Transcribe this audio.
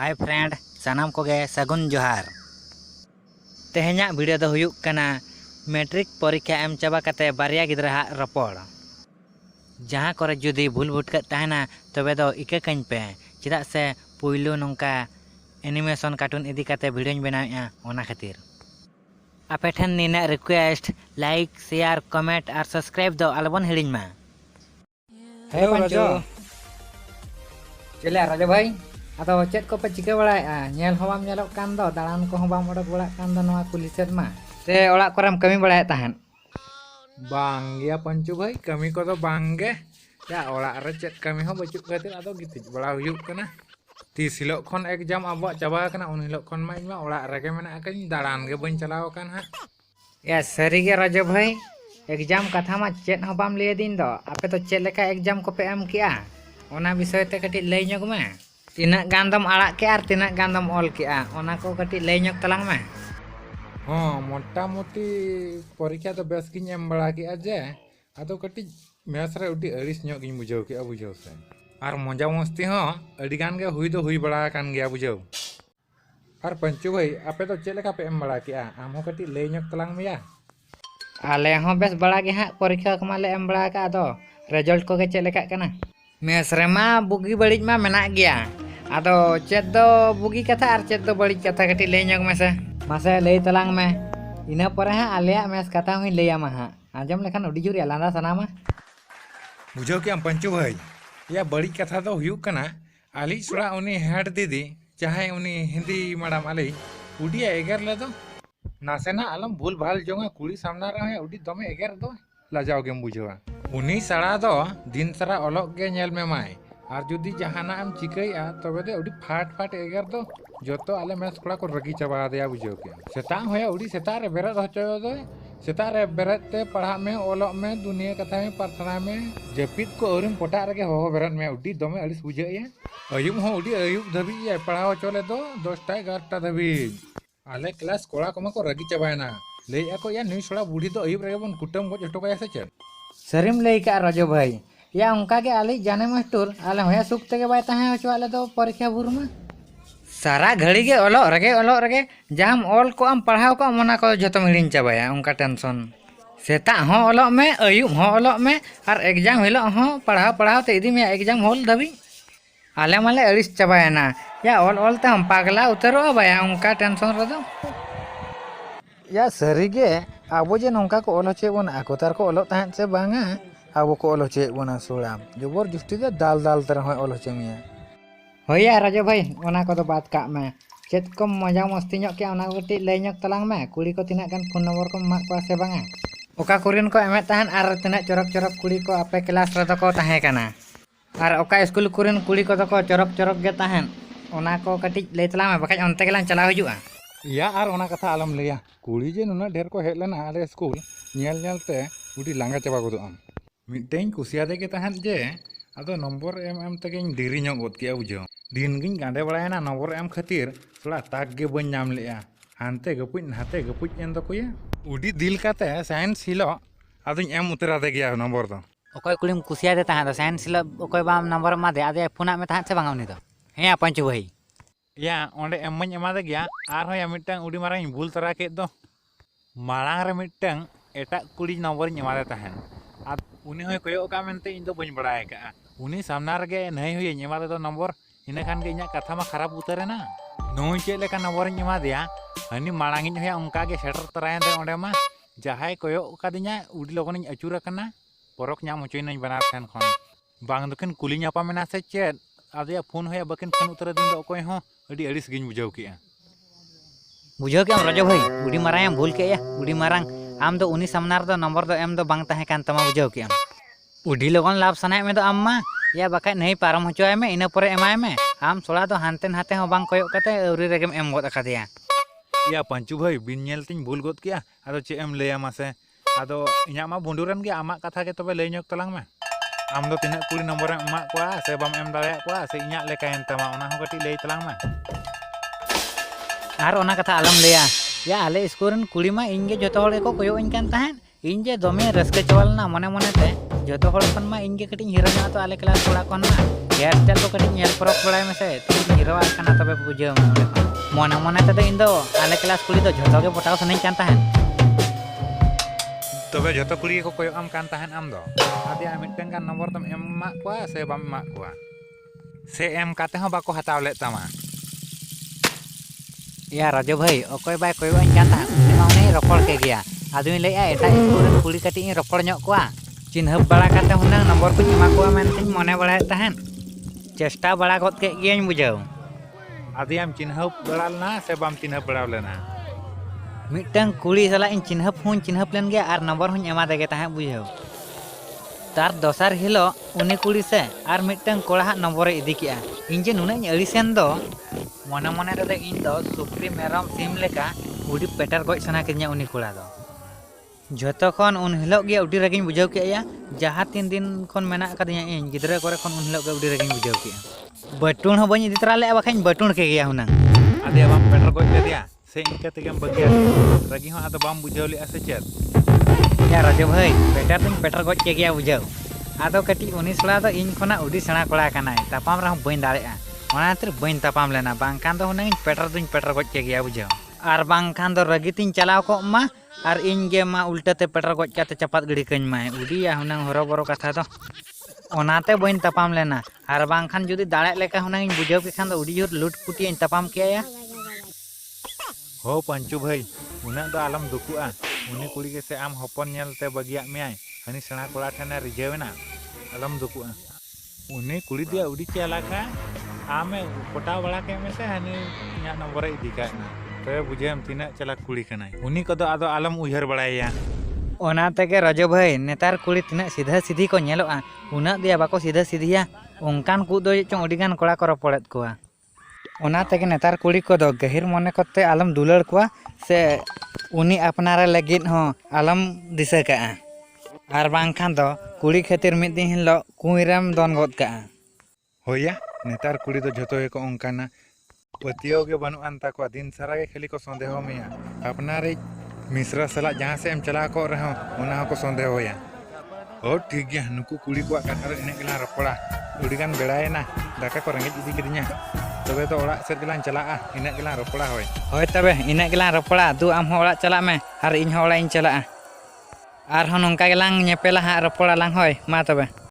Hi friend सानाम Koge सगुन जोहार तेहेन्या video दो हुयुक कना मैट्रिक परीक्षा एम चाबा कते बारिया गिद्रा हाग रपड़ जहाँ करे जुदी भूल भुटकत तहना तबे दो इका कहीं पे चेदा से पुइलू नोंका एनिमेशन कार्टून इदी कते वीडियो बनाया ओना खातिर आपे ठन निना रिक्वेस्ट लाइक शेयर कमेंट और सब्सक्राइब दो अलबन हिड़िन मा। हे पंचो चले राजा भाई अदो चेत को पे चिके बड़ाया नेल हो बाम नेलक कान दो दालान को हो बाम ओडक बड़ा कान दो नवा कुली सेट मा से ओड़ा करम कमी बड़ाया तहन बांग गया पंचू भाई कमी को तो बांगे या ओड़ा रे चेत कमी हो बचुक खातिर अदो गितिज बड़ा हुयुक कना तीस हिलोग खन एग्जाम अब चाबा कना उन हिलोग खन मा इमा ओड़ा रेगे मेना कनी दालान गे बइन चलाव कान हा या सरी गे राजा भाई एग्जाम कथा मा चेत हो बाम ले दिन दो आपे तो चेत लेका एग्जाम को पे एम किया ओना विषय ते कटी लई ñok मा तीना गांदम आड़ा के आर तीना गांदम ऑल के आ ओना को कटी लई ñok तलांग मा। हाँ मोटा मोटी परीक्षा तो बेस गिन एम बड़ा के जे अदो कटी मेस रे उडी अरिस ñok गिन बुझाव के बुझाव से और मजा मस्ती हो अडी गान गे हुई दो हुई बड़ा कान गया बुझाव और पंचू भाई आपे तो चेत लेका पे एम बड़ा के आम हो कटी लई ñok तलांग मिया आले हो बेस बड़ा के हां परीक्षा को माले एम बड़ा का दो रिजल्ट को के चेत लेका कना मेस रे मा बुगी बड़िज मा मेना गया आदो चेत दो बुगी कथा और चेत दो बड़िज कथा कटी लई ñok मेसे मासे लई तलांग में इना परे हां आलेया मेस कथा हुई लैया मा हां आजम लेखान उडी जुरी लांदा सनामा बुझाव के पंचू भाई या बड़ी कथा तो हुयुक कना आली सुड़ा उनी हेड दीदी चाहे उनी हिंदी मैडम आली उडिया एगर ले दो नासेना आलम भूल भाल जोंगा कुड़ी सामना रहे उडी दमे एगर दो लाजाव गेम बुझावा उनी सड़ा दो दिन सारा अलग गे नेल में माय और जुदी जहाना हम चिकैया तबे दे उडी फाट फाट एगर दो जोतो आले मेस कोड़ा को रगी चाबा देया बुझाव के सेता होया उडी सेता रे बेरत होचो दो सेता रे बेरत ते पढ़ा में ओलक में दुनिया कथा में प्रार्थना में जपित को औरिम पोटा रे हो बेरत में उडी दमे अलिस बुझाया अयुब हो उडी अयुब धबी या पढ़ाओ चले दो 10टा 11टा धबी आले क्लास कोड़ा को मको रगी चाबायना ले को या नुई सोड़ा बूढ़ी तो अयुब रे बन कुटम गो जटो काया से चल सरीम लई का राजो भाई या उनका के आली जाने मास्टर आले होया सुख तके बाय ताहे होचो आले तो परीक्षा बुर में सारा घड़ी के ओलो रगे जाम ऑल को हम पढ़ाओ को मना को जतो हिड़िन चाबाया उनका टेंशन सेता हो ओलो में अयुब हो ओलो में और एग्जाम हिलो हो पढ़ाओ ते इदी में एग्जाम होल दबी आले माले अड़िस चाबायना या ऑल ते हम पागला उतरो बाया उनका टेंशन रे दो या सरी गे आबो जे नोंका को ओलो चे बन आकोतार को ओलो ताहन से बांगा आबो को ओलो चे बना सोड़ा जबर जुस्ती दे दाल तरह हो ओलो चे मिया होया राजा भाई ओना को तो बात का में चेत को मजा मस्ती ñok के ओना कटी लई ñok तलांग में कुड़ी को तिना गान फोन नंबर को मा को से बांगा ओका कुरिन को एमे ताहन आर तिना चरक कुड़ी को आपे क्लास रे को ताहे काना और ओका स्कूल कुरिन कुड़ी को तो चरक गे ताहन ओना को कटी लई तलांग में बखाज ओनते गेलां चला हजुआ या आर ओना कथा आलम लेया कुड़ी जे नुना ढेर को हेज लेना आले स्कूल नेलते उडी लांगा चाबा गोदो आम मिटेन कुसिया दे के तहन जे आदो नंबर एम तगे देरी ñok गोद के बुझो दिन गिन गांडे बड़ायना नंबर एम खातिर थोड़ा ताक गे बन नाम लेया हानते गपुज नाते गपुज एन दो कोया उडी दिल काते साइंस हिलो आदो एम उतरा दे गया नंबर दो ओकय कुड़ीम कुसिया दे ताहा दो साइंस हिलो ओकय बाम नंबर मा दे आदे फोना में ताहा से बांगा उनी दो हे पंचू भाई या ओंडे एम मኝ एमा दे गया आर हो या मिटंग उडी मारांग भूल तरा के दो मारांग रे मिटंग एटा कुड़ी नंबर एमा दे ताहन आ उनी होय कोयो का मेनते इन दो बñ बड़ाय का उनी सामना रे नहीं हुई एमा दे नंबर इने खान के इना कथा मा खराब उतरे ना नोई चे लेका नंबर एमा दिया हनी मारांग इन होया उनका के सेटर तरायन दे ओंडे मा जहाय कोयो का दिना उडी लगन अचुरा कना परक ᱧाम होचोय नई बनार थान खन बांग दकिन कुली ᱧापा मेना से चेत आदया फोन होया बकिन फोन उतरे दिन दो कोय हो अडी अड़िस गिन बुझाव के राजा भाई उडी मारांग भूल के या उडी मारांग आम दो उनी सामनार दो नंबर दो एम दो बांग ताहे कान तमा बुझाव के उडी लगन लाभ सनाय में दो अम्मा या बका नहीं पारम होचोय में इना परे एमाय में आम सोड़ा दो हानते नाते हो बांग कोयो कते औरी रेगेम एम गोद अकादिया या पंचू भाई बिन नेलतिन भूल गोद किया आदो चे एम लेया मासे आदो इना मा बुंडुरन के आमा कथा के तबे लई ñok तलांग में आम दो तिना कुड़ी नंबर एम मा कोआ से बाम एम दाड़े कोआ से इना लेकायन तमा ओना हो कटी लई तलांग में आर ओना कथा आलम लेया या आले स्कूल रन कुड़ी मा इंगे जतो होड़े को कोयो इन कान ताहन इन जे दमे रस्के चवलना मने ते joto hol kon ma inge kati hero nya to ale kelas kola kon ma hairstyle ko kati nyel prok balai mese tu hero kana tobe bujeu mona mona tade indo ale kelas kuli do joto ge potau seneng kan tahan Tobe joto kuli ko koyo am kan tahan am do. Adi miteng kan nomor tem emak kuah se bam emak kuah. Se em kate ho bako hataw le tama. ya Rajo bhai okoy bai koyo an kan tahan ma une ropol ke gya adui lei a eta school kuli kati in ropol nyok kuah चिन्हब बड़ा करते हुनंग number को एमा को मेनते मने बड़ा तहन चेष्टा बड़ा गत के गियान बुझाव Adi am चिन्हब बड़ाल ना से बम चिन्हब बड़ाव लेना. मिटंग कुड़ी सला इन चिन्हब लेन गया आर नंबर हुन एमा देगे तहन बुझाव तार दोसार हिलो उनी कुड़ी से आर मिटंग कोड़ा नंबर इदी किया इन जे नुने अड़िसेन दो मने मने रे इन दो सुप्री मेरम सिम लेका उडी पेटर गज सना किnya उनी कोड़ा दो जतखन उन हिलोग गे उडी रगिन बुझाव के जहाँ 3 दिन खन मेना कदिया इन गिदरा करे खन उन हिलोग गे उडी रगिन बुझाव के बटुन हो बनी दितरा ले बखाइन बटुन के गया हुना Adi bam peter goj le dia. Se inka tegem bagia. Ragi ho ado bam bujau li ase chat. या राजू भाई पेटर दिन पेटर गज के गया बुझाव आदो कटी उनी सड़ा दो इन खना उडी सना कोड़ा कनाय तापाम रह बइन दाड़ेआ ओनातिर बइन तापाम लेना बांखान दो हुना पेटर गज के गया बुझाव आर बांखान दो रगी तिन चलाव को मा आर इन गे मा उल्टाते पेटर गज काते चपात गड़ी कñ माय उडी या हुना हरो बरो कथा दो ओनाते बइन तापाम लेना आर बांखान जुदी दाड़े लेका हुना इन बुझाव के खान दो उडी जोर लुटपुटी इन तापाम किया Ho pancu bhai. Una do alam dukua. Uni kuli ke se am hopon nyel te bagia meai. Hani sena kola thana rijewena. Alam dukua. Uni kuli dia udi celaka. Ame kota bala ke mese hani nya nomor idi ka na. Te bujem tina celak kuli kanai. Uni kodo ado alam uihar balaya. ओना तेगे राजो भाई नेतार कुड़ी तिना सीधा सीधी को नेलोआ उना दिया बाको सीधा सीधिया उनकान कु दो चों अडिगान कोड़ा को रपड़ेत कोआ ओना तेगे नेतार कुड़ी को दो गहिर मने करते आलम दुलड़ कोआ से उनी अपनारे लगित हो आलम दिसे का आर बांखान दो कुड़ी खातिर मिद दिन हिलो कुइराम दोन गद का Hoya netar kuli do joto ko ongkana. Patio ke banu anta ko din sara ke khali ko sondeho meya. Apnare Mishra सला जहाँ से हम चला को रहे हो को संदेह हो या और ठीक गया नुकु कुड़ी को कथा इन गला रपड़ा उड़ीगान बेड़ाए ना दाका को रेंगे इदी किदिया तबे तो ओड़ा सेट गलान चला इन गला रपड़ा होय तबे इन गला रपड़ा दु आम हो ओड़ा चला में आर इन हो ओड़ा इन चला आर हो नंका गलांग नेपेला हा रपड़ा लांग होय मा तबे